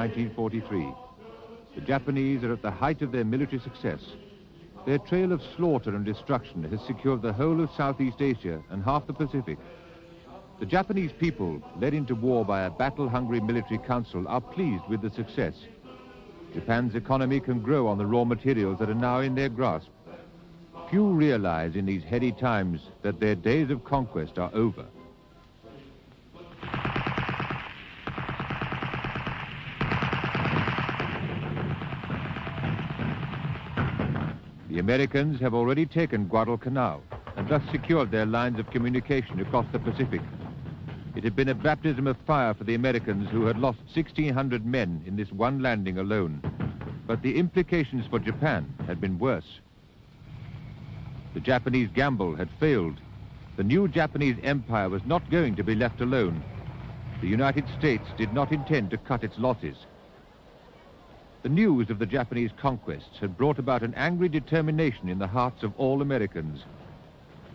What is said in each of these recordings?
1943. The Japanese are at the height of their military success. Their trail of slaughter and destruction has secured the whole of Southeast Asia and half the Pacific. The Japanese people, led into war by a battle-hungry military council, are pleased with the success. Japan's economy can grow on the raw materials that are now in their grasp. Few realize in these heady times that their days of conquest are over. The Americans have already taken Guadalcanal and thus secured their lines of communication across the Pacific. It had been a baptism of fire for the Americans, who had lost 1,600 men in this one landing alone. But the implications for Japan had been worse. The Japanese gamble had failed. The new Japanese empire was not going to be left alone. The United States did not intend to cut its losses. The news of the Japanese conquests had brought about an angry determination in the hearts of all Americans.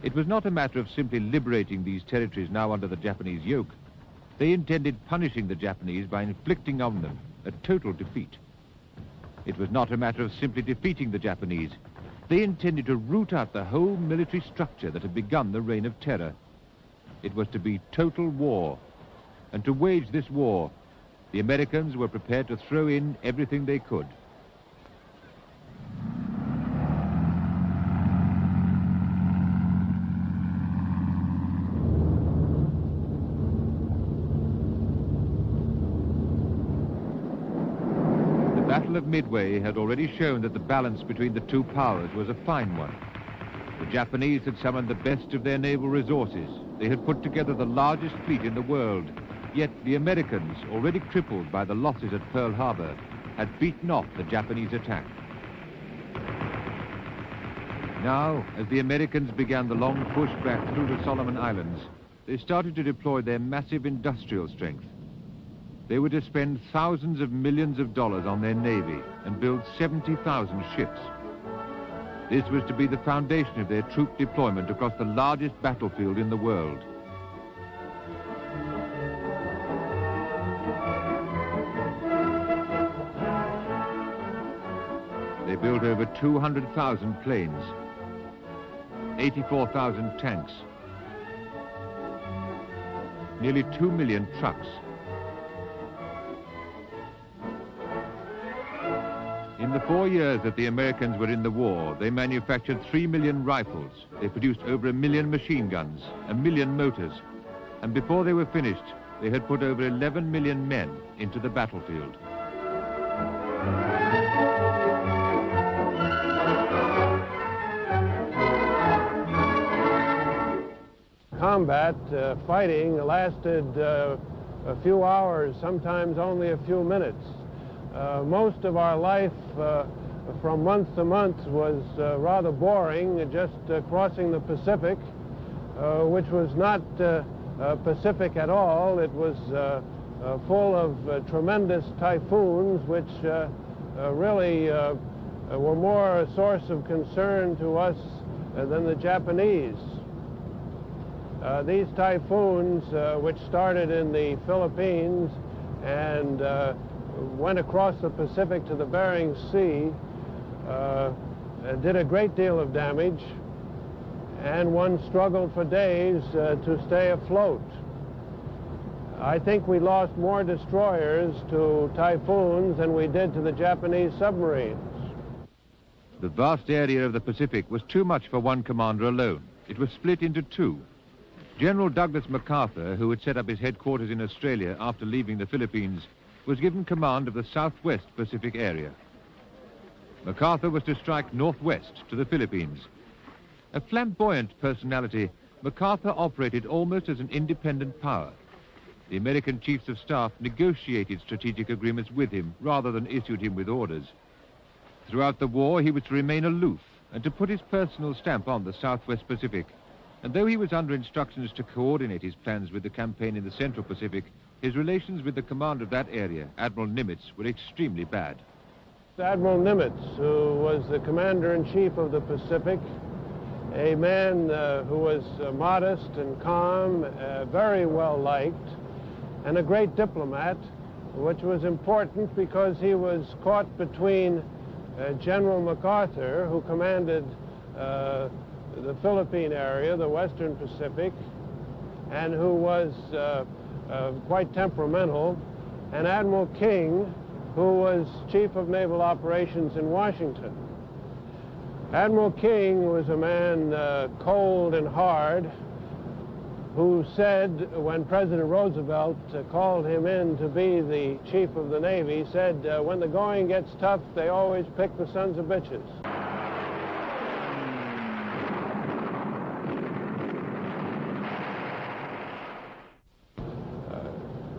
It was not a matter of simply liberating these territories now under the Japanese yoke. They intended punishing the Japanese by inflicting on them a total defeat. It was not a matter of simply defeating the Japanese. They intended to root out the whole military structure that had begun the Reign of Terror. It was to be total war. And to wage this war, the Americans were prepared to throw in everything they could. The Battle of Midway had already shown that the balance between the two powers was a fine one. The Japanese had summoned the best of their naval resources. They had put together the largest fleet in the world. Yet the Americans, already crippled by the losses at Pearl Harbor, had beaten off the Japanese attack. Now, as the Americans began the long push back through the Solomon Islands, they started to deploy their massive industrial strength. They were to spend thousands of millions of dollars on their navy and build 70,000 ships. This was to be the foundation of their troop deployment across the largest battlefield in the world. They built over 200,000 planes, 84,000 tanks, nearly 2 million trucks. In the 4 years that the Americans were in the war, they manufactured 3 million rifles. They produced over 1 million machine guns, 1 million motors. And before they were finished, they had put over 11 million men into the battlefield. Combat fighting lasted a few hours, sometimes only a few minutes. Most of our life from month to month was rather boring, just crossing the Pacific, which was not Pacific at all. It was full of tremendous typhoons, which really were more a source of concern to us than the Japanese. These typhoons, which started in the Philippines and went across the Pacific to the Bering Sea, did a great deal of damage, and one struggled for days to stay afloat. I think we lost more destroyers to typhoons than we did to the Japanese submarines. The vast area of the Pacific was too much for one commander alone. It was split into two. General Douglas MacArthur, who had set up his headquarters in Australia after leaving the Philippines, was given command of the southwest Pacific area. MacArthur was to strike northwest to the Philippines. A flamboyant personality, MacArthur operated almost as an independent power. The American chiefs of staff negotiated strategic agreements with him rather than issued him with orders. Throughout the war, he was to remain aloof and to put his personal stamp on the Southwest Pacific. And though he was under instructions to coordinate his plans with the campaign in the Central Pacific, his relations with the commander of that area, Admiral Nimitz, were extremely bad. Admiral Nimitz, who was the commander-in-chief of the Pacific, a man who was modest and calm, very well liked, and a great diplomat, which was important because he was caught between General MacArthur, who commanded the Philippine area, the Western Pacific, and who was quite temperamental, and Admiral King, who was Chief of Naval Operations in Washington. Admiral King was a man cold and hard, who said, when President Roosevelt called him in to be the Chief of the Navy, said, when the going gets tough, they always pick the sons of bitches.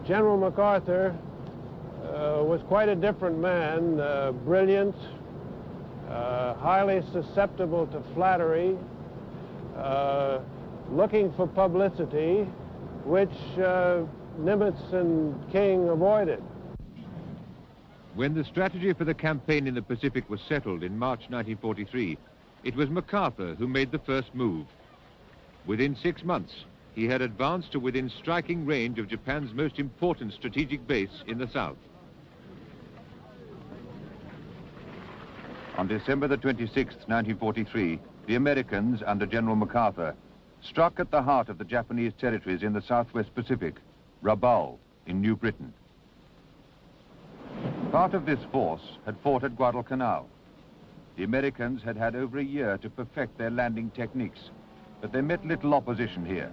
General MacArthur was quite a different man, brilliant, highly susceptible to flattery, looking for publicity, which Nimitz and King avoided. When the strategy for the campaign in the Pacific was settled in March 1943, it was MacArthur who made the first move. Within 6 months, he had advanced to within striking range of Japan's most important strategic base in the south. On December the 26th, 1943, the Americans, under General MacArthur, struck at the heart of the Japanese territories in the Southwest Pacific, Rabaul, in New Britain. Part of this force had fought at Guadalcanal. The Americans had had over a year to perfect their landing techniques, but they met little opposition here.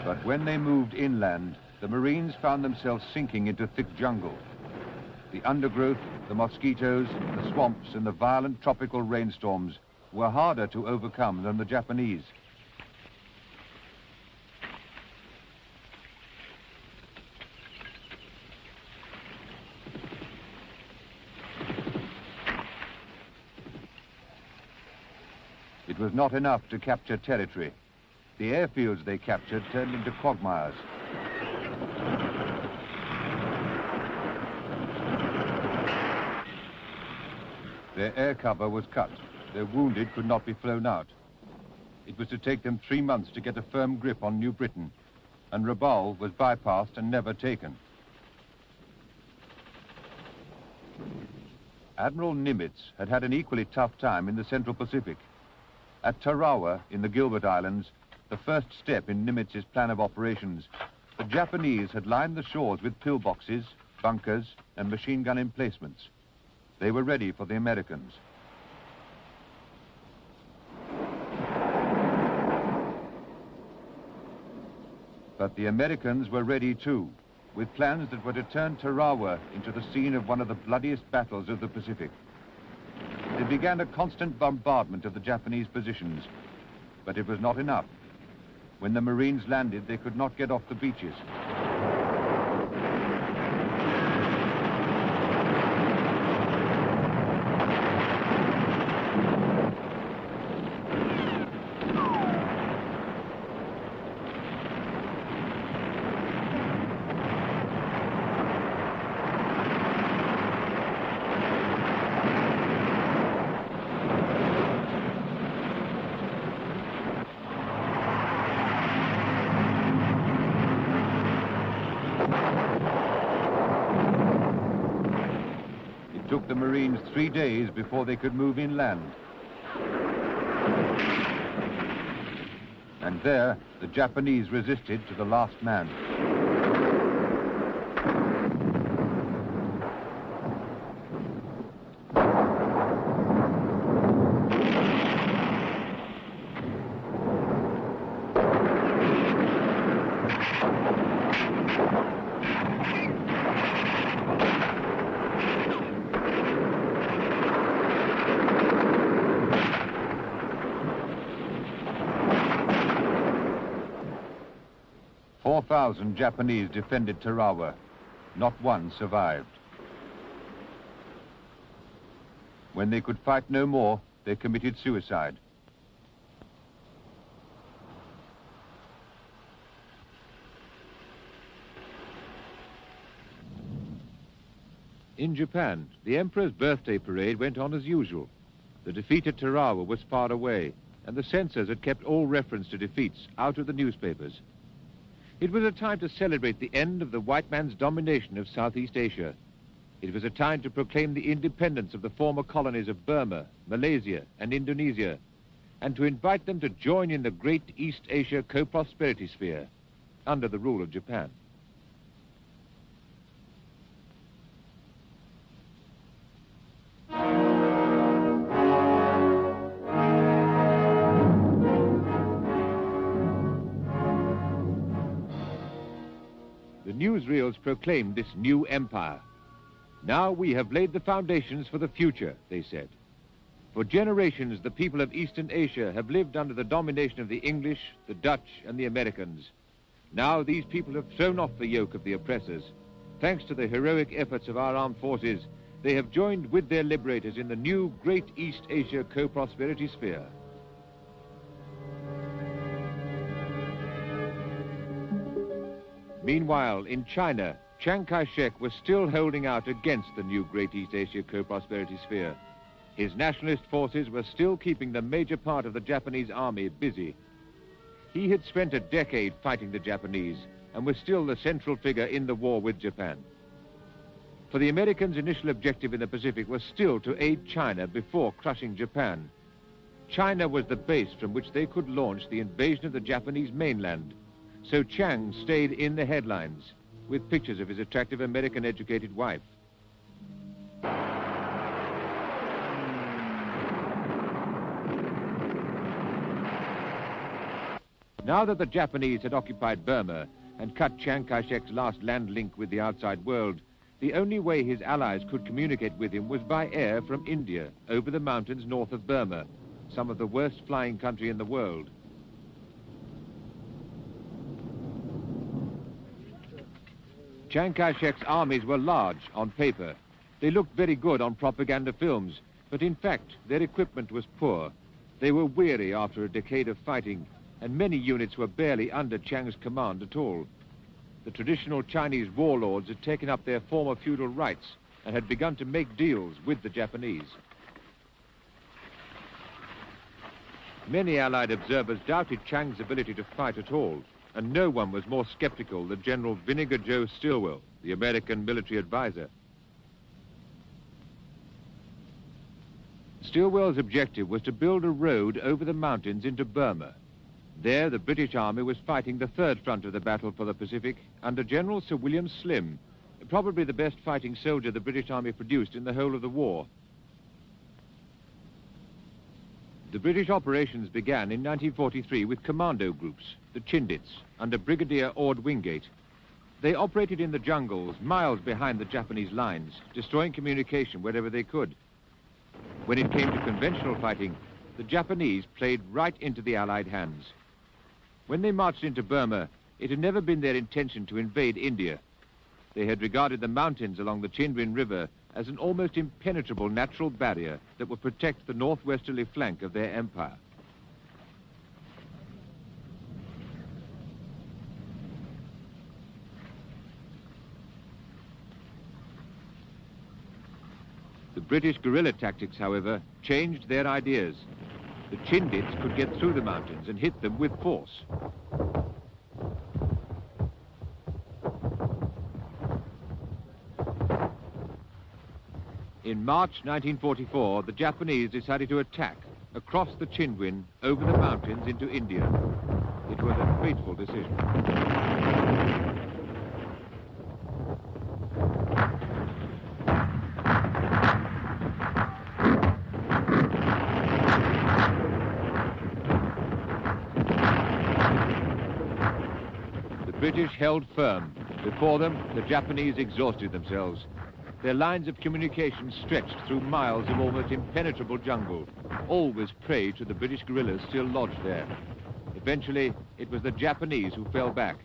But when they moved inland, the Marines found themselves sinking into thick jungle. The undergrowth, the mosquitoes, the swamps, and the violent tropical rainstorms were harder to overcome than the Japanese. It was not enough to capture territory. The airfields they captured turned into quagmires. Their air cover was cut. Their wounded could not be flown out. It was to take them 3 months to get a firm grip on New Britain, and Rabaul was bypassed and never taken. Admiral Nimitz had had an equally tough time in the Central Pacific. At Tarawa, in the Gilbert Islands, the first step in Nimitz's plan of operations, the Japanese had lined the shores with pillboxes, bunkers, and machine gun emplacements. They were ready for the Americans. But the Americans were ready too, with plans that were to turn Tarawa into the scene of one of the bloodiest battles of the Pacific. They began a constant bombardment of the Japanese positions, but it was not enough. When the Marines landed, they could not get off the beaches. It took the Marines 3 days before they could move inland. And there, the Japanese resisted to the last man. Japanese defended Tarawa. Not one survived. When they could fight no more, they committed suicide. In Japan, the Emperor's birthday parade went on as usual. The defeat at Tarawa was far away, and the censors had kept all reference to defeats out of the newspapers. It was a time to celebrate the end of the white man's domination of Southeast Asia. It was a time to proclaim the independence of the former colonies of Burma, Malaysia, and Indonesia, and to invite them to join in the great East Asia co-prosperity sphere under the rule of Japan. The newsreels proclaimed this new empire. Now we have laid the foundations for the future, they said. For generations, the people of Eastern Asia have lived under the domination of the English, the Dutch, and the Americans. Now these people have thrown off the yoke of the oppressors. Thanks to the heroic efforts of our armed forces, they have joined with their liberators in the new Great East Asia co-prosperity sphere. Meanwhile, in China, Chiang Kai-shek was still holding out against the new Great East Asia co-prosperity sphere. His nationalist forces were still keeping the major part of the Japanese army busy. He had spent a decade fighting the Japanese and was still the central figure in the war with Japan. For the Americans' initial objective in the Pacific was still to aid China before crushing Japan. China was the base from which they could launch the invasion of the Japanese mainland. So Chiang stayed in the headlines with pictures of his attractive American-educated wife. Now that the Japanese had occupied Burma and cut Chiang Kai-shek's last land link with the outside world, the only way his allies could communicate with him was by air from India, over the mountains north of Burma, some of the worst flying country in the world. Chiang Kai-shek's armies were large on paper. They looked very good on propaganda films, but in fact, their equipment was poor. They were weary after a decade of fighting, and many units were barely under Chiang's command at all. The traditional Chinese warlords had taken up their former feudal rights and had begun to make deals with the Japanese. Many Allied observers doubted Chiang's ability to fight at all, and no one was more skeptical than General Vinegar Joe Stilwell, the American military advisor. Stilwell's objective was to build a road over the mountains into Burma. There, the British Army was fighting the third front of the battle for the Pacific under General Sir William Slim, probably the best fighting soldier the British Army produced in the whole of the war. The British operations began in 1943 with commando groups, the Chindits, under Brigadier Ord Wingate. They operated in the jungles, miles behind the Japanese lines, destroying communication wherever they could. When it came to conventional fighting, the Japanese played right into the Allied hands. When they marched into Burma, it had never been their intention to invade India. They had regarded the mountains along the Chinwin River as an almost impenetrable natural barrier that would protect the northwesterly flank of their empire. The British guerrilla tactics, however, changed their ideas. The Chindits could get through the mountains and hit them with force. In March 1944, the Japanese decided to attack across the Chinwin, over the mountains into India. It was a fateful decision. The British held firm. Before them, the Japanese exhausted themselves. Their lines of communication stretched through miles of almost impenetrable jungle, always prey to the British guerrillas still lodged there. Eventually, it was the Japanese who fell back,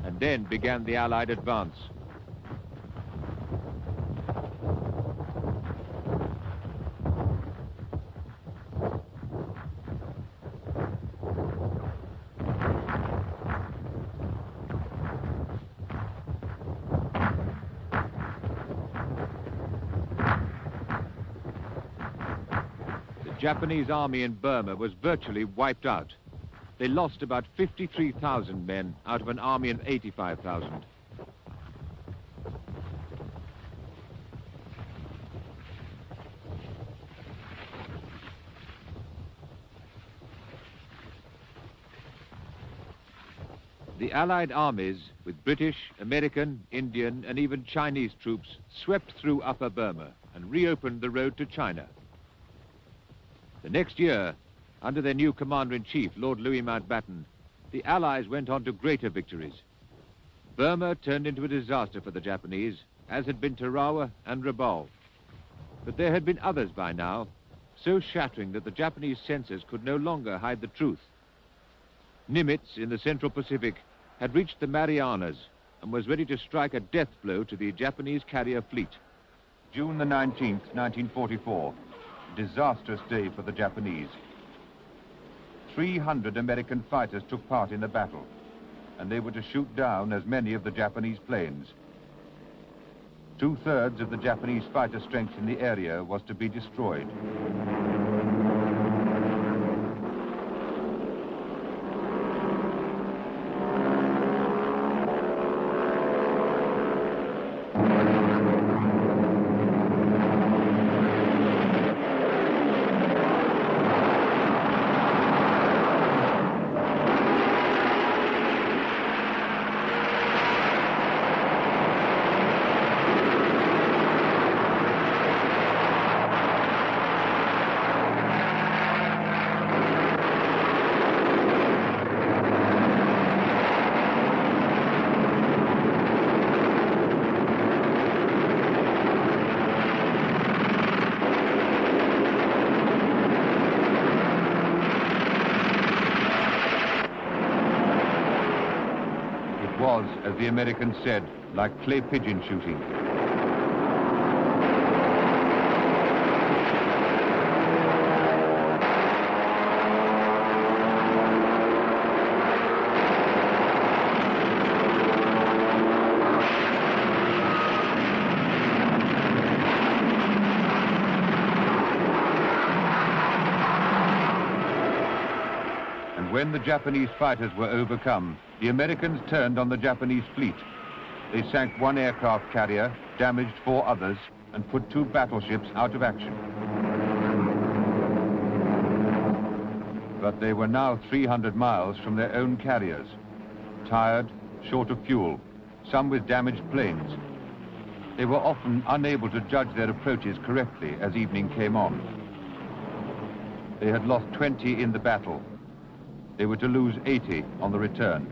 and then began the Allied advance. Japanese army in Burma was virtually wiped out. They lost about 53,000 men out of an army of 85,000. The Allied armies, with British, American, Indian, and even Chinese troops, swept through Upper Burma and reopened the road to China. The next year, under their new commander-in-chief, Lord Louis Mountbatten, the Allies went on to greater victories. Burma turned into a disaster for the Japanese, as had been Tarawa and Rabaul. But there had been others by now, so shattering that the Japanese censors could no longer hide the truth. Nimitz in the Central Pacific had reached the Marianas and was ready to strike a death blow to the Japanese carrier fleet. June the 19th, 1944, disastrous day for the Japanese. 300 American fighters took part in the battle, and they were to shoot down as many of the Japanese planes. 2/3 of the Japanese fighter strength in the area was to be destroyed. Was, as the Americans said, like clay pigeon shooting. And when the Japanese fighters were overcome, the Americans turned on the Japanese fleet. They sank 1 aircraft carrier, damaged 4 others, and put 2 battleships out of action. But they were now 300 miles from their own carriers, tired, short of fuel, some with damaged planes. They were often unable to judge their approaches correctly as evening came on. They had lost 20 in the battle. They were to lose 80 on the return.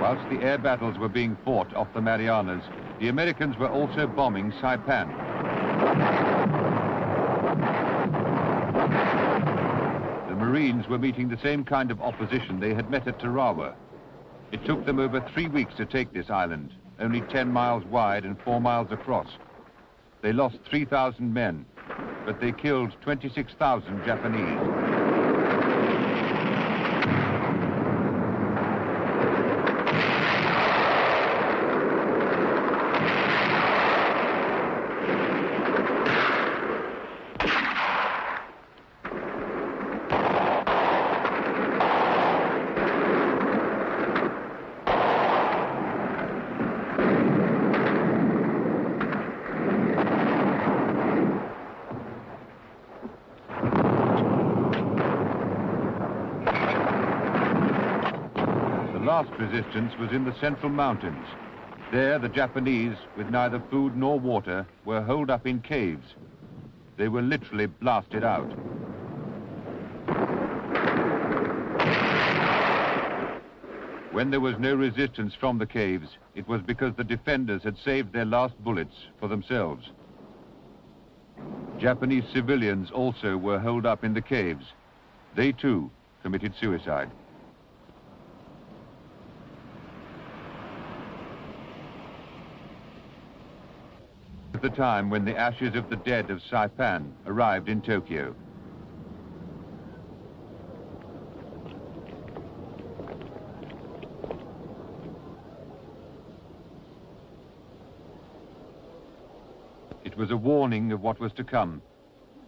Whilst the air battles were being fought off the Marianas, the Americans were also bombing Saipan. The Marines were meeting the same kind of opposition they had met at Tarawa. It took them over 3 weeks to take this island, only 10 miles wide and 4 miles across. They lost 3,000 men, but they killed 26,000 Japanese. The last resistance was in the central mountains. There, the Japanese, with neither food nor water, were holed up in caves. They were literally blasted out. When there was no resistance from the caves, it was because the defenders had saved their last bullets for themselves. Japanese civilians also were holed up in the caves. They too committed suicide. At the time when the ashes of the dead of Saipan arrived in Tokyo. It was a warning of what was to come.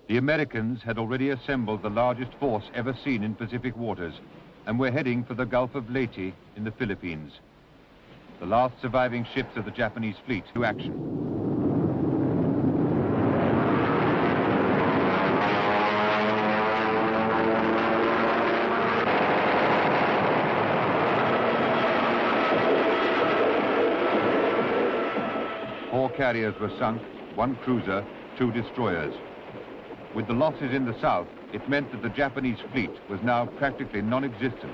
The Americans had already assembled the largest force ever seen in Pacific waters and were heading for the Gulf of Leyte in the Philippines. The last surviving ships of the Japanese fleet to action. Four carriers were sunk, 1 cruiser, 2 destroyers. With the losses in the south, it meant that the Japanese fleet was now practically non-existent.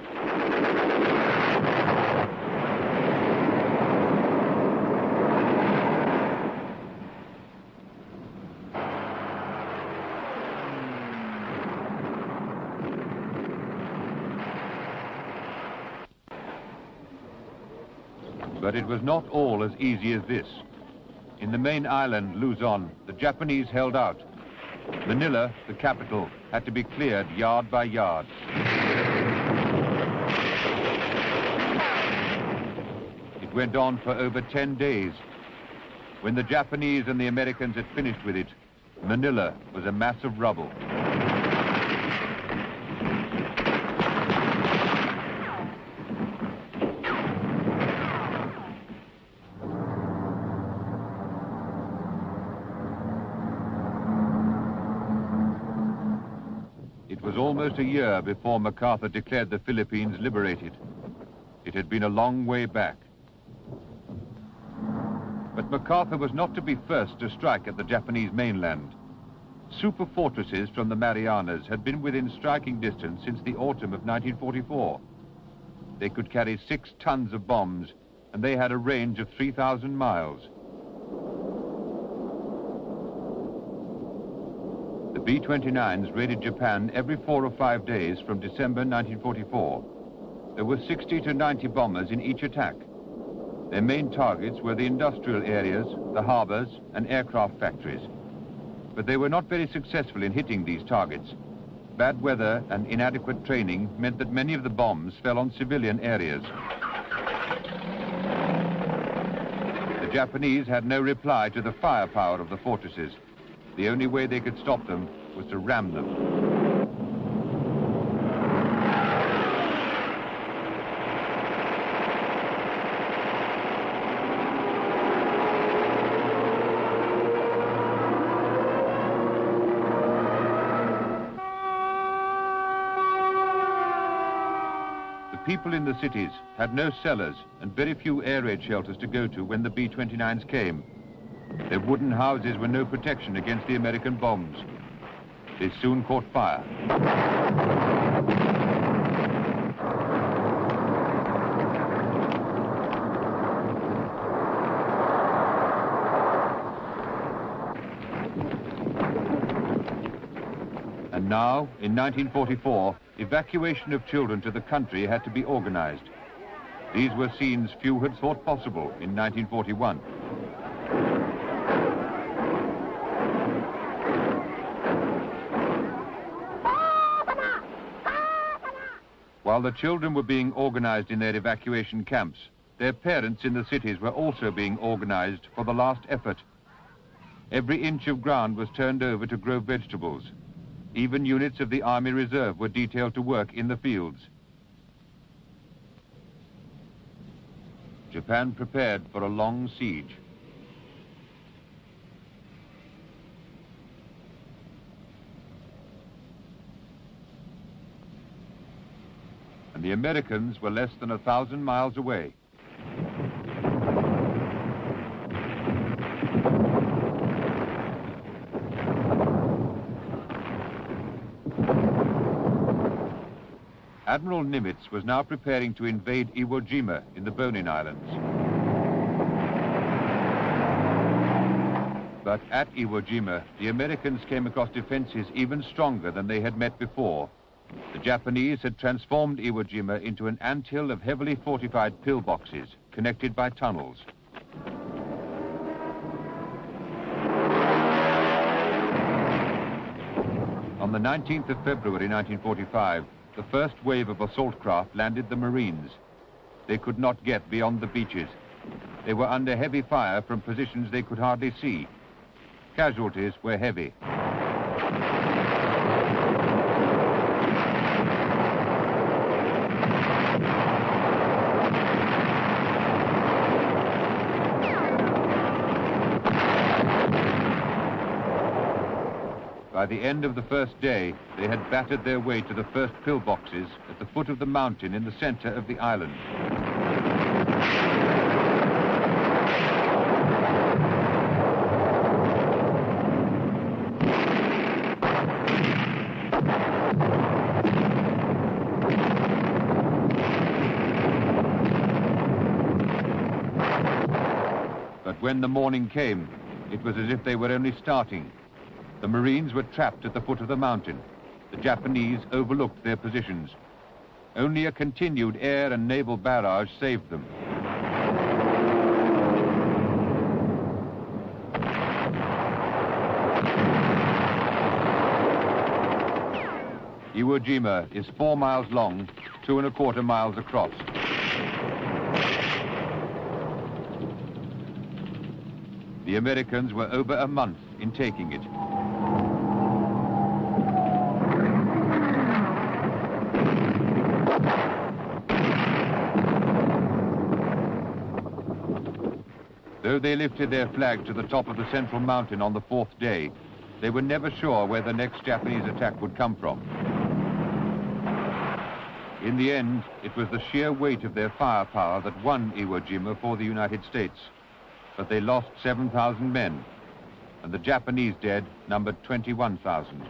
But it was not all as easy as this. In the main island, Luzon, the Japanese held out. Manila, the capital, had to be cleared yard by yard. It went on for over 10 days. When the Japanese and the Americans had finished with it, Manila was a mass of rubble. It was almost a year before MacArthur declared the Philippines liberated. It had been a long way back. But MacArthur was not to be first to strike at the Japanese mainland. Super fortresses from the Marianas had been within striking distance since the autumn of 1944. They could carry 6 tons of bombs, and they had a range of 3,000 miles. The B-29s raided Japan every 4 or 5 days from December 1944. There were 60 to 90 bombers in each attack. Their main targets were the industrial areas, the harbors, and aircraft factories. But they were not very successful in hitting these targets. Bad weather and inadequate training meant that many of the bombs fell on civilian areas. The Japanese had no reply to the firepower of the fortresses. The only way they could stop them was to ram them. The people in the cities had no cellars and very few air raid shelters to go to when the B-29s came. Their wooden houses were no protection against the American bombs. They soon caught fire. And now, in 1944, evacuation of children to the country had to be organized. These were scenes few had thought possible in 1941. While the children were being organized in their evacuation camps, their parents in the cities were also being organized for the last effort. Every inch of ground was turned over to grow vegetables. Even units of the Army Reserve were detailed to work in the fields. Japan prepared for a long siege. And the Americans were less than 1,000 miles away. Admiral Nimitz was now preparing to invade Iwo Jima in the Bonin Islands. But at Iwo Jima, the Americans came across defenses even stronger than they had met before. The Japanese had transformed Iwo Jima into an anthill of heavily fortified pillboxes connected by tunnels. On the 19th of February 1945, the first wave of assault craft landed the Marines. They could not get beyond the beaches. They were under heavy fire from positions they could hardly see. Casualties were heavy. By the end of the first day, they had battered their way to the first pillboxes at the foot of the mountain in the center of the island. But when the morning came, it was as if they were only starting. The Marines were trapped at the foot of the mountain. The Japanese overlooked their positions. Only a continued air and naval barrage saved them. Iwo Jima is 4 miles long, 2¼ miles across. The Americans were over a month in taking it. Though they lifted their flag to the top of the central mountain on the 4th day, they were never sure where the next Japanese attack would come from. In the end, it was the sheer weight of their firepower that won Iwo Jima for the United States. But they lost 7,000 men, and the Japanese dead numbered 21,000.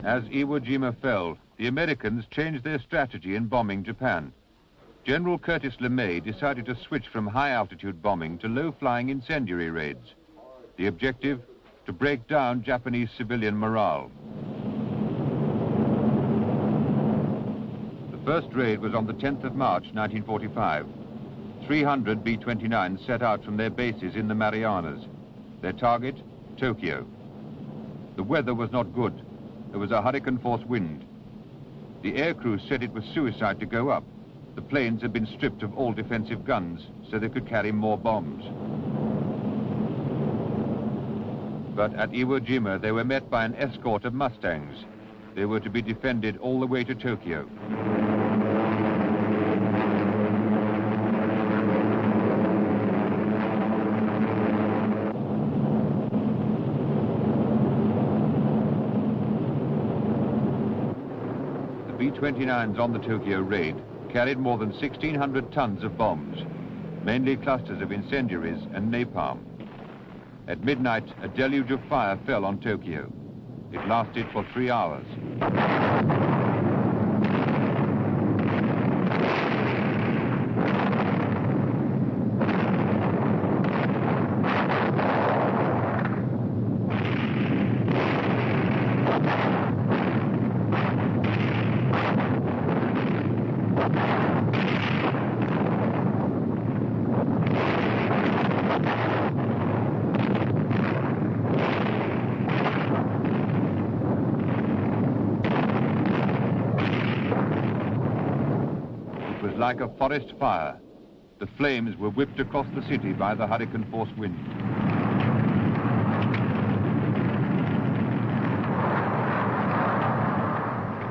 As Iwo Jima fell, the Americans changed their strategy in bombing Japan. General Curtis LeMay decided to switch from high-altitude bombing to low-flying incendiary raids. The objective, to break down Japanese civilian morale. The first raid was on the 10th of March, 1945. 300 B-29s set out from their bases in the Marianas. Their target, Tokyo. The weather was not good. There was a hurricane-force wind. The aircrew said it was suicide to go up. The planes had been stripped of all defensive guns, so they could carry more bombs. But at Iwo Jima, they were met by an escort of Mustangs. They were to be defended all the way to Tokyo. The B-29s on the Tokyo raid carried more than 1,600 tons of bombs. mainly clusters of incendiaries and napalm. At midnight, a deluge of fire fell on Tokyo. It lasted for 3 hours. Like a forest fire, the flames were whipped across the city by the hurricane-force wind.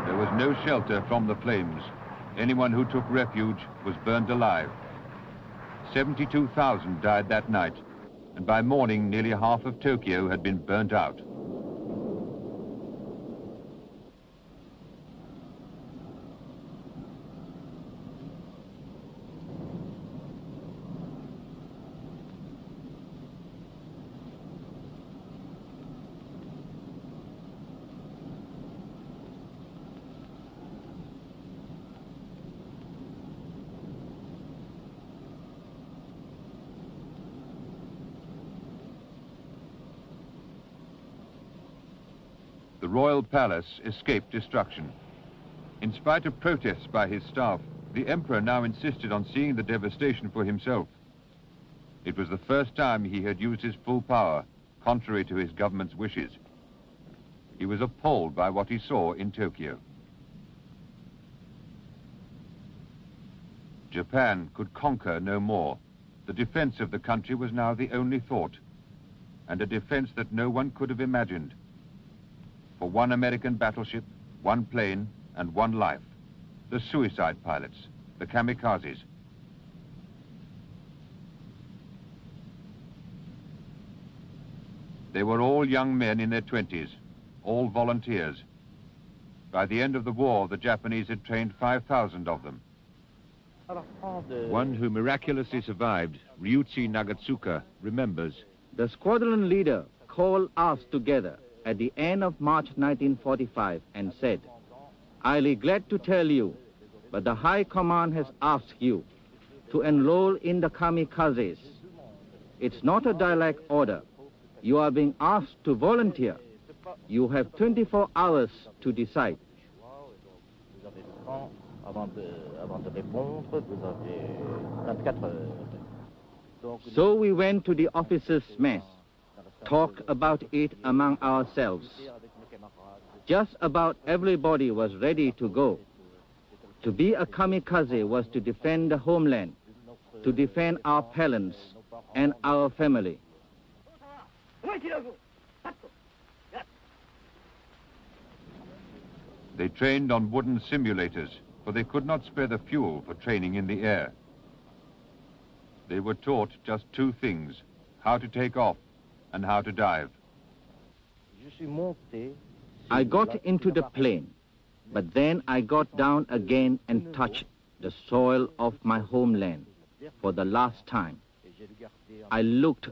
There was no shelter from the flames. Anyone who took refuge was burned alive. 72,000 died that night, and by morning nearly half of Tokyo had been burnt out. The royal palace escaped destruction. In spite of protests by his staff, the emperor now insisted on seeing the devastation for himself. It was the first time he had used his full power, contrary to his government's wishes. He was appalled by what he saw in Tokyo. Japan could conquer no more. The defense of the country was now the only thought, and a defense that no one could have imagined. For one American battleship, one plane, and one life. The suicide pilots, the kamikazes. They were all young men in their 20s, all volunteers. By the end of the war, the Japanese had trained 5,000 of them. One who miraculously survived, Ryuichi Nagatsuka, remembers. The squadron leader called us together at the end of March 1945 and said, "I'll be glad to tell you, but the High Command has asked you to enroll in the kamikazes. It's not a direct order. You are being asked to volunteer. You have 24 hours to decide." So we went to the officers' mess, talked about it among ourselves. Just about everybody was ready to go. To be a kamikaze was to defend the homeland, to defend our parents and our family. They trained on wooden simulators, for they could not spare the fuel for training in the air. They were taught just two things: how to take off and how to dive. I got into the plane, but then I got down again and touched the soil of my homeland for the last time. I looked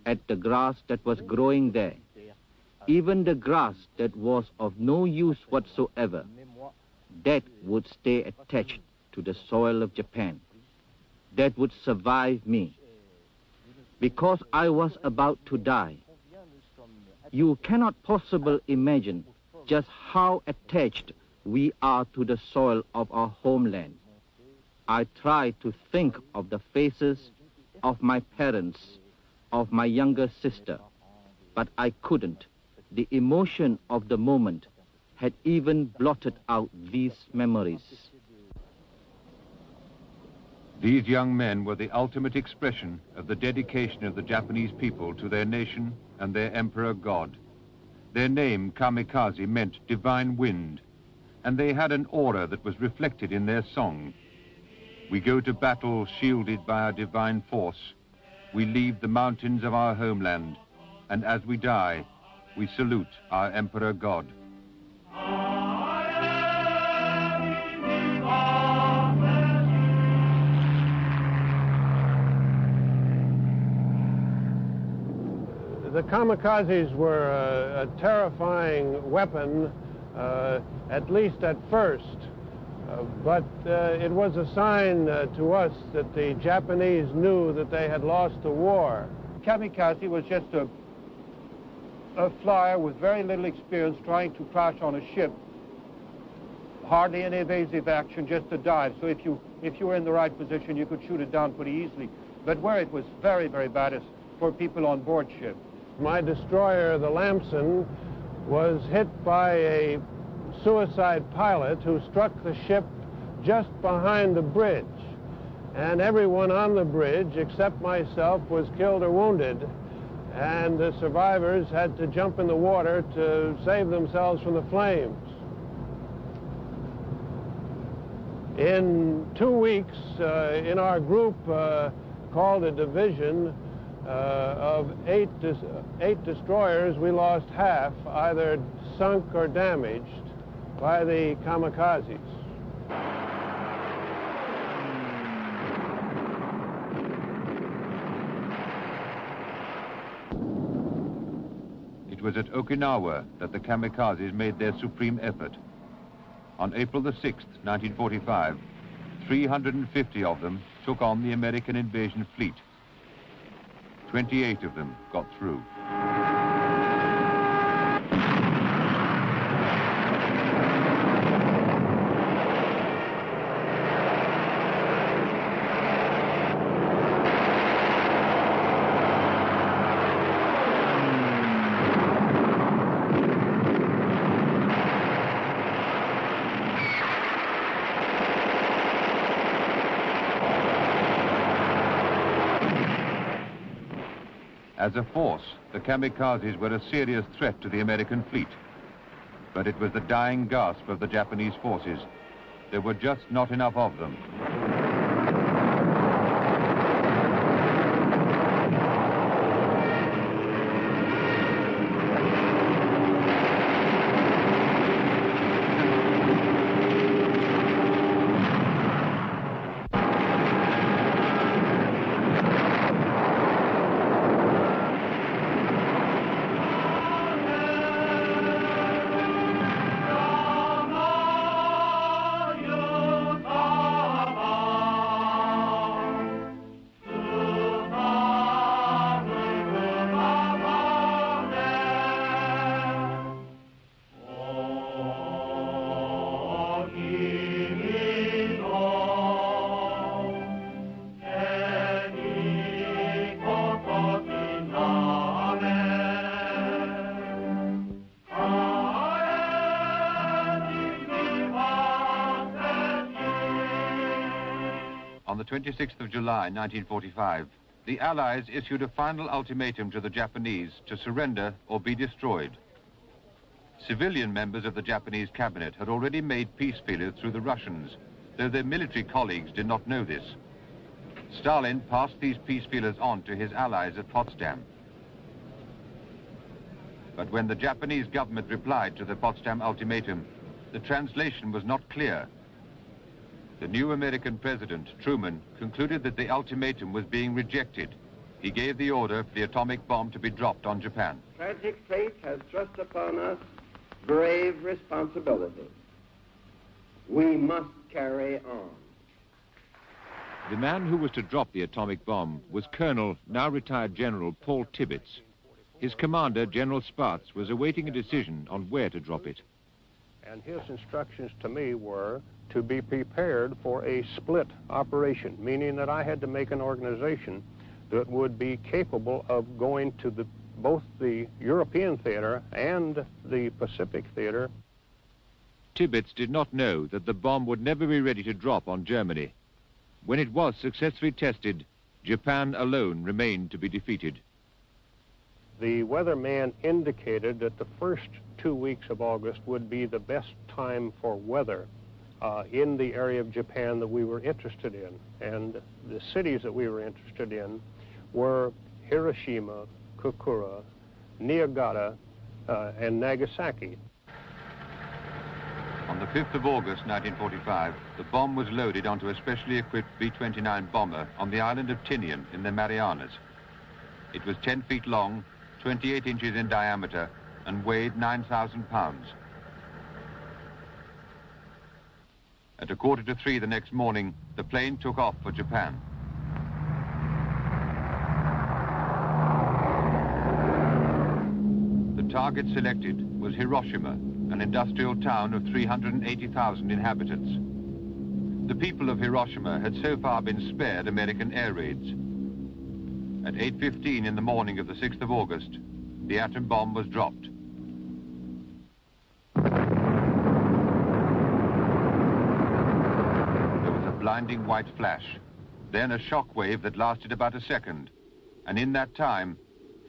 at the grass that was growing there, even the grass that was of no use whatsoever, that would stay attached to the soil of Japan, that would survive me, because I was about to die. You cannot possibly imagine just how attached we are to the soil of our homeland. I tried to think of the faces of my parents, of my younger sister, but I couldn't. The emotion of the moment had even blotted out these memories. These young men were the ultimate expression of the dedication of the Japanese people to their nation and their emperor God. Their name, kamikaze, meant divine wind, and they had an aura that was reflected in their song. We go to battle shielded by our divine force. We leave the mountains of our homeland, and as we die, we salute our emperor God. The kamikazes were a terrifying weapon, at least at first. But it was a sign to us that the Japanese knew that they had lost the war. Kamikaze was just a flyer with very little experience trying to crash on a ship. Hardly any evasive action, just a dive. So if you were in the right position, you could shoot it down pretty easily. But where it was very, very bad is for people on board ship. My destroyer, the Lamson, was hit by a suicide pilot who struck the ship just behind the bridge. And everyone on the bridge, except myself, was killed or wounded. And the survivors had to jump in the water to save themselves from the flames. In 2 weeks, in our group called a division of eight destroyers, we lost half, either sunk or damaged by the kamikazes. It was at Okinawa that the kamikazes made their supreme effort. On April the 6th, 1945, 350 of them took on the American invasion fleet. 28 of them got through. As a force, the kamikazes were a serious threat to the American fleet. But it was the dying gasp of the Japanese forces. There were just not enough of them. On the 26th of July, 1945, the Allies issued a final ultimatum to the Japanese to surrender or be destroyed. Civilian members of the Japanese cabinet had already made peace feelers through the Russians, though their military colleagues did not know this. Stalin passed these peace feelers on to his allies at Potsdam. But when the Japanese government replied to the Potsdam ultimatum, the translation was not clear. The new American president, Truman, concluded that the ultimatum was being rejected. He gave the order for the atomic bomb to be dropped on Japan. Tragic fate has thrust upon us grave responsibility. We must carry on. The man who was to drop the atomic bomb was Colonel, now retired General Paul Tibbets. His commander, General Spaatz, was awaiting a decision on where to drop it. And his instructions to me were to be prepared for a split operation, meaning that I had to make an organization that would be capable of going to both the European theater and the Pacific theater. Tibbets did not know that the bomb would never be ready to drop on Germany. When it was successfully tested, Japan alone remained to be defeated. The weatherman indicated that the first 2 weeks of August would be the best time for weather in the area of Japan that we were interested in. And the cities that we were interested in were Hiroshima, Kokura, Niigata, and Nagasaki. On the 5th of August 1945, the bomb was loaded onto a specially equipped B-29 bomber on the island of Tinian in the Marianas. It was 10 feet long, 28 inches in diameter and weighed 9,000 pounds. At 2:45 the next morning, the plane took off for Japan. The target selected was Hiroshima, an industrial town of 380,000 inhabitants. The people of Hiroshima had so far been spared American air raids. At 8:15 in the morning of the 6th of August, the atom bomb was dropped. There was a blinding white flash, then a shock wave that lasted about a second, and in that time,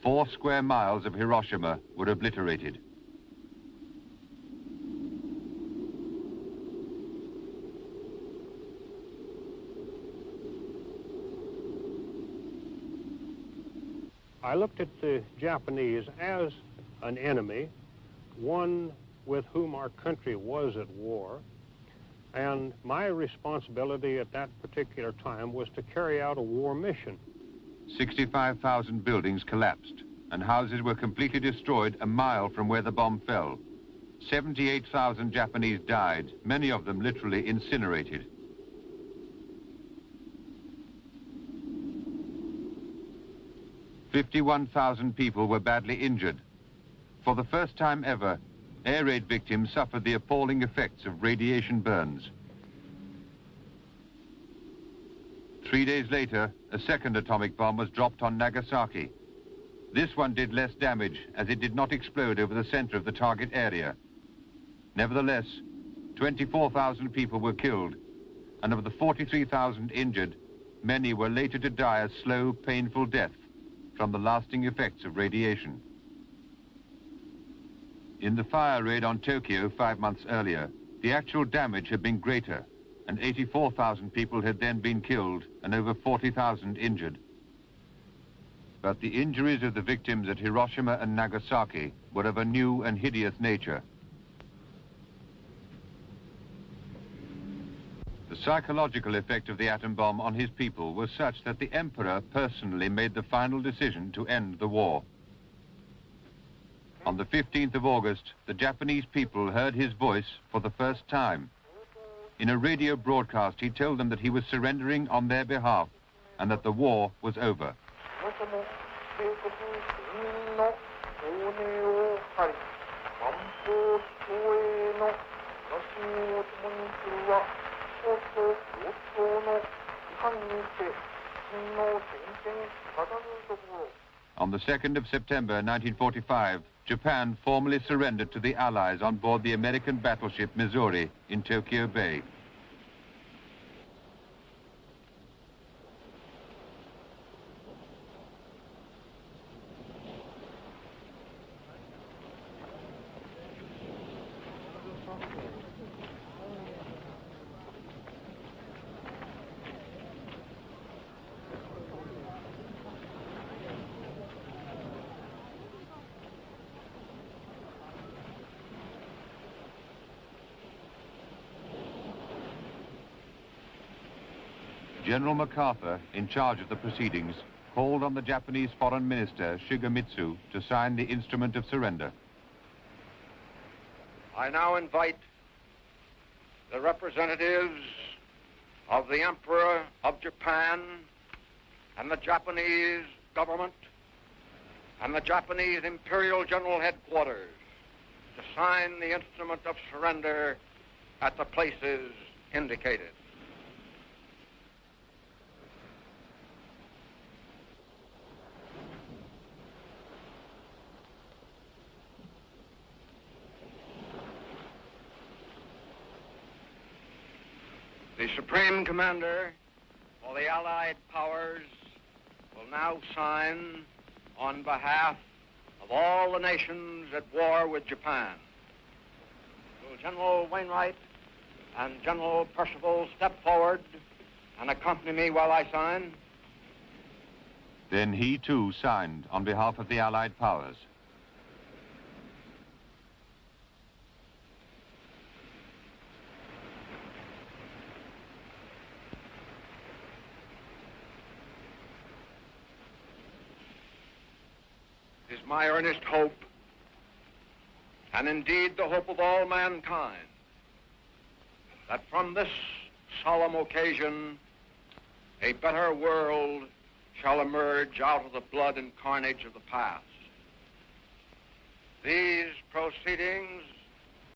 4 square miles of Hiroshima were obliterated. I looked at the Japanese as an enemy, one with whom our country was at war, and my responsibility at that particular time was to carry out a war mission. 65,000 buildings collapsed, and houses were completely destroyed a mile from where the bomb fell. 78,000 Japanese died, many of them literally incinerated. "51,000 people were badly injured. For the first time ever, air raid victims suffered the appalling effects of radiation burns. 3 days later, a second atomic bomb was dropped on Nagasaki. This one did less damage as it did not explode over the center of the target area. Nevertheless, 24,000 people were killed, and of the 43,000 injured, many were later to die a slow, painful death from the lasting effects of radiation. In the fire raid on Tokyo 5 months earlier, the actual damage had been greater, and 84,000 people had then been killed and over 40,000 injured. But the injuries of the victims at Hiroshima and Nagasaki were of a new and hideous nature. The psychological effect of the atom bomb on his people was such that the emperor personally made the final decision to end the war. On the 15th of August, the Japanese people heard his voice for the first time. In a radio broadcast, he told them that he was surrendering on their behalf and that the war was over. On the 2nd of September 1945, Japan formally surrendered to the Allies on board the American battleship Missouri in Tokyo Bay. General MacArthur, in charge of the proceedings, called on the Japanese Foreign Minister Shigemitsu to sign the instrument of surrender. I now invite the representatives of the Emperor of Japan and the Japanese government and the Japanese Imperial General Headquarters to sign the instrument of surrender at the places indicated. The Supreme Commander for the Allied Powers will now sign on behalf of all the nations at war with Japan. Will General Wainwright and General Percival step forward and accompany me while I sign? Then he too signed on behalf of the Allied Powers. It is my earnest hope, and indeed the hope of all mankind, that from this solemn occasion a better world shall emerge out of the blood and carnage of the past. These proceedings